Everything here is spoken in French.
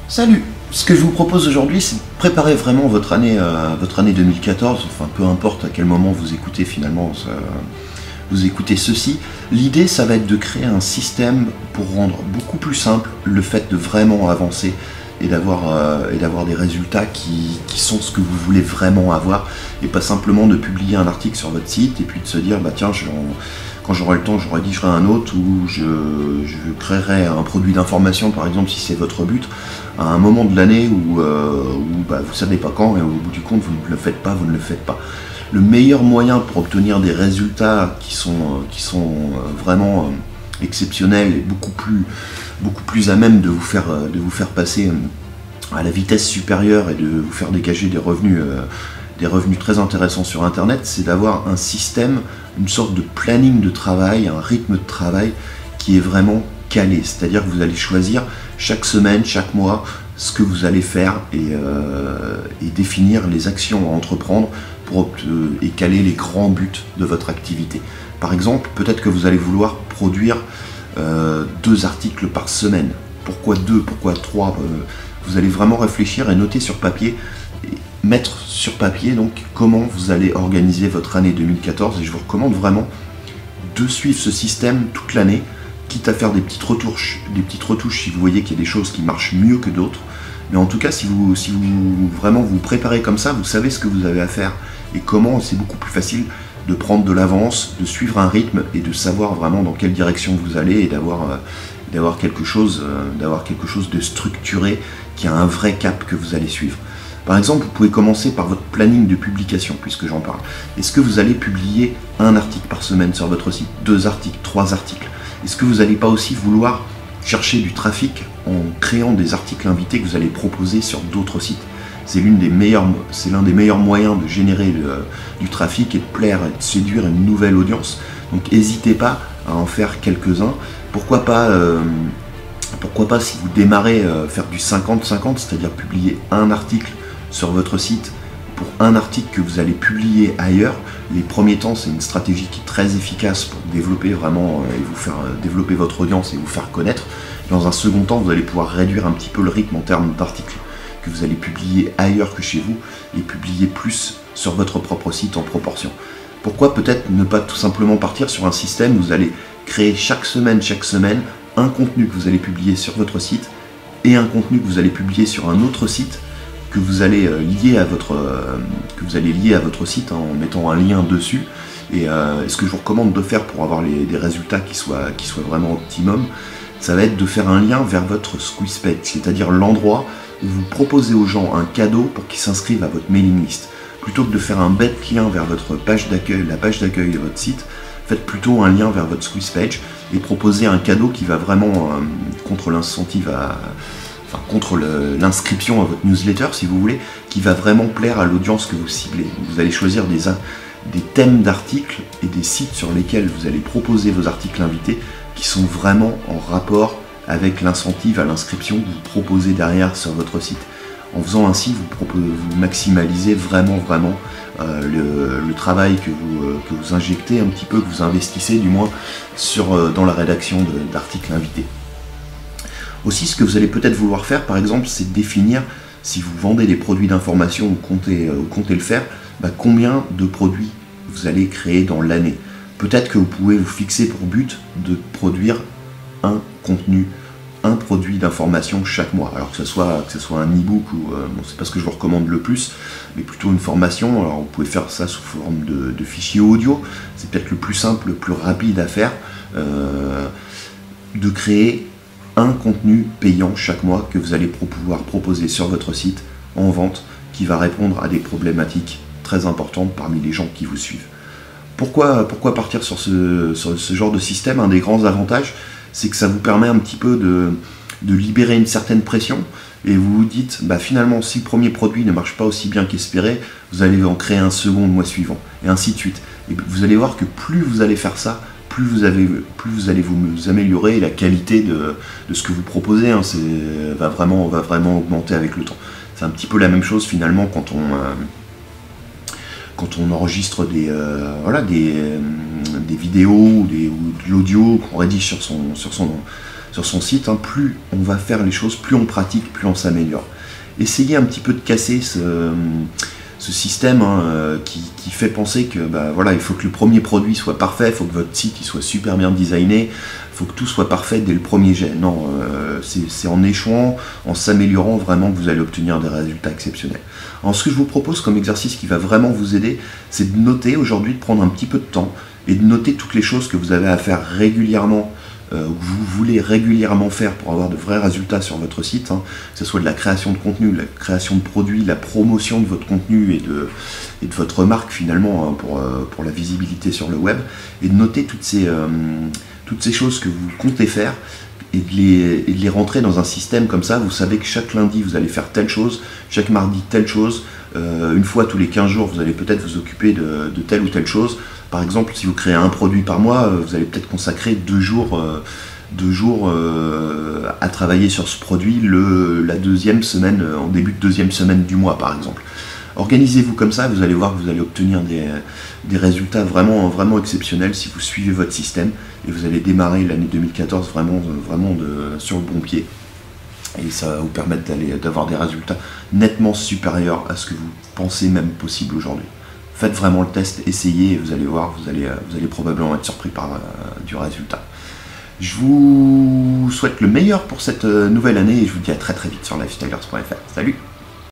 Salut! Ce que je vous propose aujourd'hui, c'est de préparer vraiment votre année 2014, enfin peu importe à quel moment vous écoutez finalement, vous écoutez ceci. L'idée, ça va être de créer un système pour rendre beaucoup plus simple le fait de vraiment avancer et d'avoir des résultats qui sont ce que vous voulez vraiment avoir, et pas simplement de publier un article sur votre site et puis de se dire bah tiens, quand j'aurai le temps, je rédigerai un autre, ou je créerai un produit d'information, par exemple, si c'est votre but, à un moment de l'année où bah, vous ne savez pas quand, et au bout du compte, vous ne le faites pas, vous ne le faites pas. Le meilleur moyen pour obtenir des résultats qui sont vraiment exceptionnels et beaucoup plus à même de vous faire passer à la vitesse supérieure et de vous faire dégager des revenus très intéressants sur Internet, c'est d'avoir un système, une sorte de planning de travail, un rythme de travail qui est vraiment calé. C'est-à-dire que vous allez choisir chaque semaine, chaque mois, ce que vous allez faire et définir les actions à entreprendre et caler les grands buts de votre activité. Par exemple, peut-être que vous allez vouloir produire 2 articles par semaine. Pourquoi 2? Pourquoi 3? Vous allez vraiment réfléchir et noter sur papier, mettre sur papier donc comment vous allez organiser votre année 2014, et je vous recommande vraiment de suivre ce système toute l'année, quitte à faire des petites retouches si vous voyez qu'il y a des choses qui marchent mieux que d'autres. Mais en tout cas, si vous vraiment vous préparez comme ça, vous savez ce que vous avez à faire et comment, c'est beaucoup plus facile de prendre de l'avance, de suivre un rythme et de savoir vraiment dans quelle direction vous allez, et d'avoir quelque chose de structuré, qui a un vrai cap que vous allez suivre. Par exemple, vous pouvez commencer par votre planning de publication, puisque j'en parle. Est-ce que vous allez publier un article par semaine sur votre site, 2 articles, 3 articles? Est-ce que vous n'allez pas aussi vouloir chercher du trafic en créant des articles invités que vous allez proposer sur d'autres sites? C'est l'un des meilleurs moyens de générer du trafic et de plaire et de séduire une nouvelle audience. Donc n'hésitez pas à en faire quelques-uns. Pourquoi pas, si vous démarrez, faire du 50-50, c'est-à-dire publier un article sur votre site pour un article que vous allez publier ailleurs. Les premiers temps, c'est une stratégie qui est très efficace pour développer vraiment et vous faire développer votre audience et vous faire connaître. Dans un second temps, vous allez pouvoir réduire un petit peu le rythme en termes d'articles que vous allez publier ailleurs que chez vous, et publier plus sur votre propre site en proportion. Pourquoi peut-être ne pas tout simplement partir sur un système où vous allez créer chaque semaine, un contenu que vous allez publier sur votre site et un contenu que vous allez publier sur un autre site que vous allez lier à votre site en mettant un lien dessus. Et ce que je vous recommande de faire pour avoir des résultats qui soient vraiment optimum, ça va être de faire un lien vers votre squeeze page, c'est-à-dire l'endroit où vous proposez aux gens un cadeau pour qu'ils s'inscrivent à votre mailing list. Plutôt que de faire un bête lien vers votre page d'accueil, la page d'accueil de votre site, faites plutôt un lien vers votre squeeze page et proposez un cadeau qui va vraiment contre l'inscription à votre newsletter, si vous voulez, qui va vraiment plaire à l'audience que vous ciblez. Vous allez choisir des thèmes d'articles et des sites sur lesquels vous allez proposer vos articles invités qui sont vraiment en rapport avec l'incentive à l'inscription que vous proposez derrière sur votre site. En faisant ainsi, vous maximalisez vraiment le travail que vous injectez un petit peu, que vous investissez du moins dans la rédaction d'articles invités. Aussi, ce que vous allez peut-être vouloir faire, par exemple, c'est de définir, si vous vendez des produits d'information ou comptez le faire, combien de produits vous allez créer dans l'année. Peut-être que vous pouvez vous fixer pour but de produire un produit d'information chaque mois. Alors que ce soit un e-book ou c'est pas ce que je vous recommande le plus, mais plutôt une formation. Alors vous pouvez faire ça sous forme de fichier audio. C'est peut-être le plus simple, le plus rapide à faire, de créer un contenu payant chaque mois que vous allez pouvoir proposer sur votre site en vente, qui va répondre à des problématiques très importantes parmi les gens qui vous suivent. Pourquoi partir sur ce genre de système? Un des grands avantages, c'est que ça vous permet un petit peu de libérer une certaine pression, et vous vous dites, finalement, si le premier produit ne marche pas aussi bien qu'espéré, vous allez en créer un second le mois suivant, et ainsi de suite. Et vous allez voir que plus vous allez faire ça, plus vous allez vous améliorer, et la qualité de ce que vous proposez va vraiment augmenter avec le temps. C'est un petit peu la même chose finalement quand on enregistre des vidéos ou de l'audio qu'on rédige sur son site, hein, plus on va faire les choses, plus on pratique, plus on s'améliore. Essayez un petit peu de casser ce système qui fait penser que voilà, il faut que le premier produit soit parfait, il faut que votre site il soit super bien designé, il faut que tout soit parfait dès le premier jet. Non, c'est en échouant, en s'améliorant vraiment que vous allez obtenir des résultats exceptionnels. Alors ce que je vous propose comme exercice qui va vraiment vous aider, c'est de noter aujourd'hui, de prendre un petit peu de temps et de noter toutes les choses que vous avez à faire régulièrement, que vous voulez régulièrement faire pour avoir de vrais résultats sur votre site, hein, que ce soit de la création de contenu, la création de produits, la promotion de votre contenu et de votre marque finalement, hein, pour la visibilité sur le web, et de noter toutes ces choses que vous comptez faire et de les rentrer dans un système comme ça. Vous savez que chaque lundi vous allez faire telle chose, chaque mardi telle chose, une fois tous les 15 jours vous allez peut-être vous occuper de telle ou telle chose. Par exemple, si vous créez un produit par mois, vous allez peut-être consacrer 2 jours à travailler sur ce produit la deuxième semaine, en début de deuxième semaine du mois par exemple. Organisez-vous comme ça, vous allez voir que vous allez obtenir des résultats vraiment, vraiment exceptionnels si vous suivez votre système, et vous allez démarrer l'année 2014 vraiment sur le bon pied. Et ça va vous permettre d'avoir des résultats nettement supérieurs à ce que vous pensez même possible aujourd'hui. Faites vraiment le test, essayez et vous allez voir, vous allez probablement être surpris du résultat. Je vous souhaite le meilleur pour cette nouvelle année et je vous dis à très très vite sur lifestylers.fr. Salut!